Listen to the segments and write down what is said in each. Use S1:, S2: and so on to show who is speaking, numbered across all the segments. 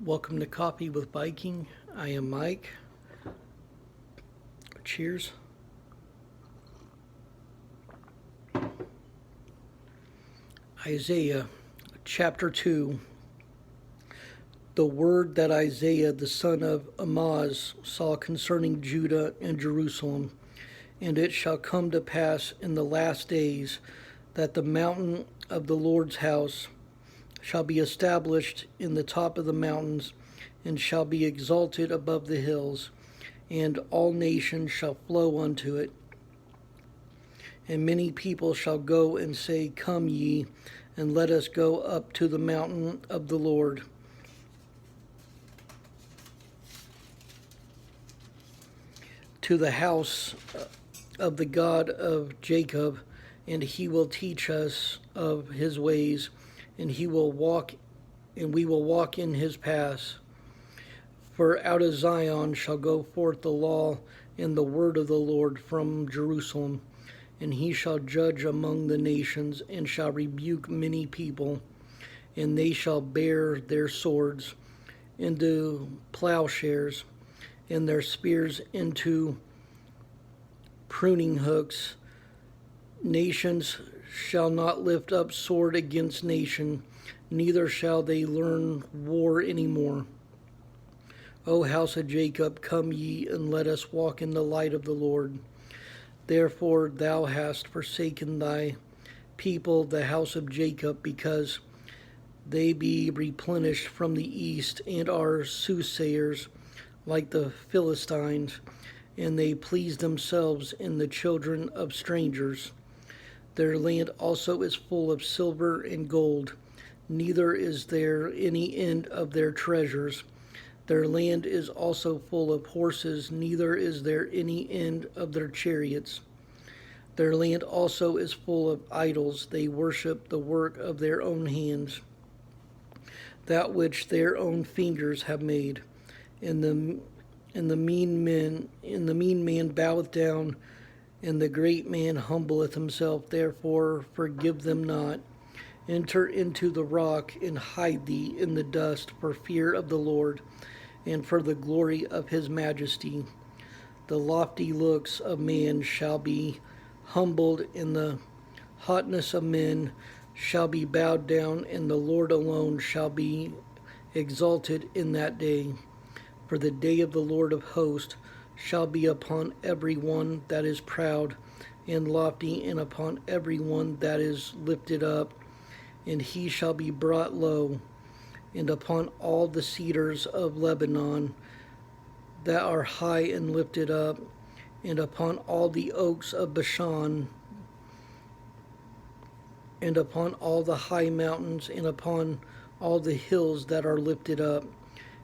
S1: Welcome to Coffee with Viking. I am Mike. Cheers. Isaiah chapter 2. The word that Isaiah the son of Amoz saw concerning Judah and Jerusalem. And it shall come to pass in the last days that the mountain of the Lord's house shall be established in the top of the mountains, and shall be exalted above the hills, and all nations shall flow unto it. And many people shall go and say, Come ye, and let us go up to the mountain of the Lord, to the house of the God of Jacob, and he will teach us of his ways, and we will walk in his paths. For out of Zion shall go forth the law and the word of the Lord from Jerusalem, and he shall judge among the nations, and shall rebuke many people, and they shall bear their swords into plowshares, and their spears into pruning hooks. Nations shall not lift up sword against nation, neither shall they learn war any more. O house of Jacob, come ye, and let us walk in the light of the Lord. Therefore thou hast forsaken thy people, the house of Jacob, because they be replenished from the east, and are soothsayers like the Philistines, and they please themselves in the children of strangers. Their land also is full of silver and gold, neither is there any end of their treasures. Their land is also full of horses, neither is there any end of their chariots. Their land also is full of idols. They worship the work of their own hands, that which their own fingers have made. And the mean man boweth down, and the great man humbleth himself. Therefore forgive them not. Enter into the rock, and hide thee in the dust, for fear of the Lord, and for the glory of his majesty. The lofty looks of man shall be humbled, and the haughtiness of men shall be bowed down, and the Lord alone shall be exalted in that day. For the day of the Lord of hosts shall be upon every one that is proud and lofty, and upon every one that is lifted up, and he shall be brought low, and upon all the cedars of Lebanon that are high and lifted up, and upon all the oaks of Bashan, and upon all the high mountains, and upon all the hills that are lifted up,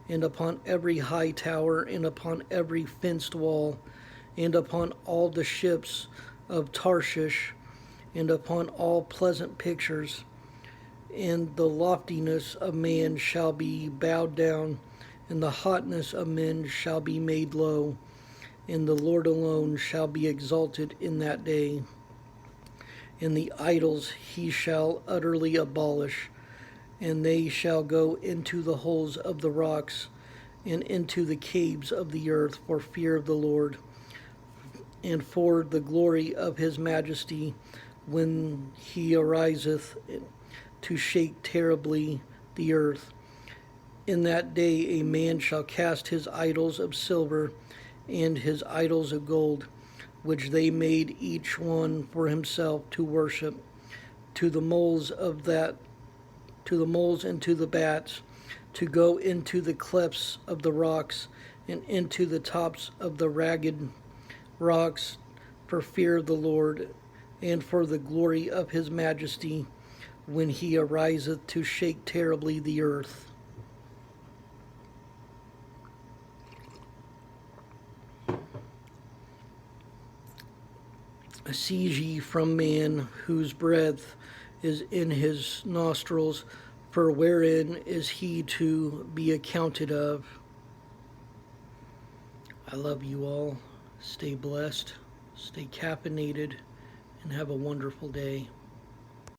S1: and upon every high tower, and upon every fenced wall, and upon all the ships of Tarshish, and upon all pleasant pictures. And the loftiness of man shall be bowed down, and the haughtiness of men shall be made low, and the Lord alone shall be exalted in that day. And the idols he shall utterly abolish, and they shall go into the holes of the rocks, and into the caves of the earth, for fear of the Lord, and for the glory of his majesty, when he ariseth to shake terribly the earth. In that day a man shall cast his idols of silver and his idols of gold, which they made each one for himself to worship, to the moles and to the bats, to go into the clefts of the rocks, and into the tops of the ragged rocks, for fear of the Lord, and for the glory of his majesty, when he ariseth to shake terribly the earth. Cease ye from man, whose breath is in his nostrils, for wherein is he to be accounted of? I love you all. Stay blessed, stay caffeinated, and have a wonderful day.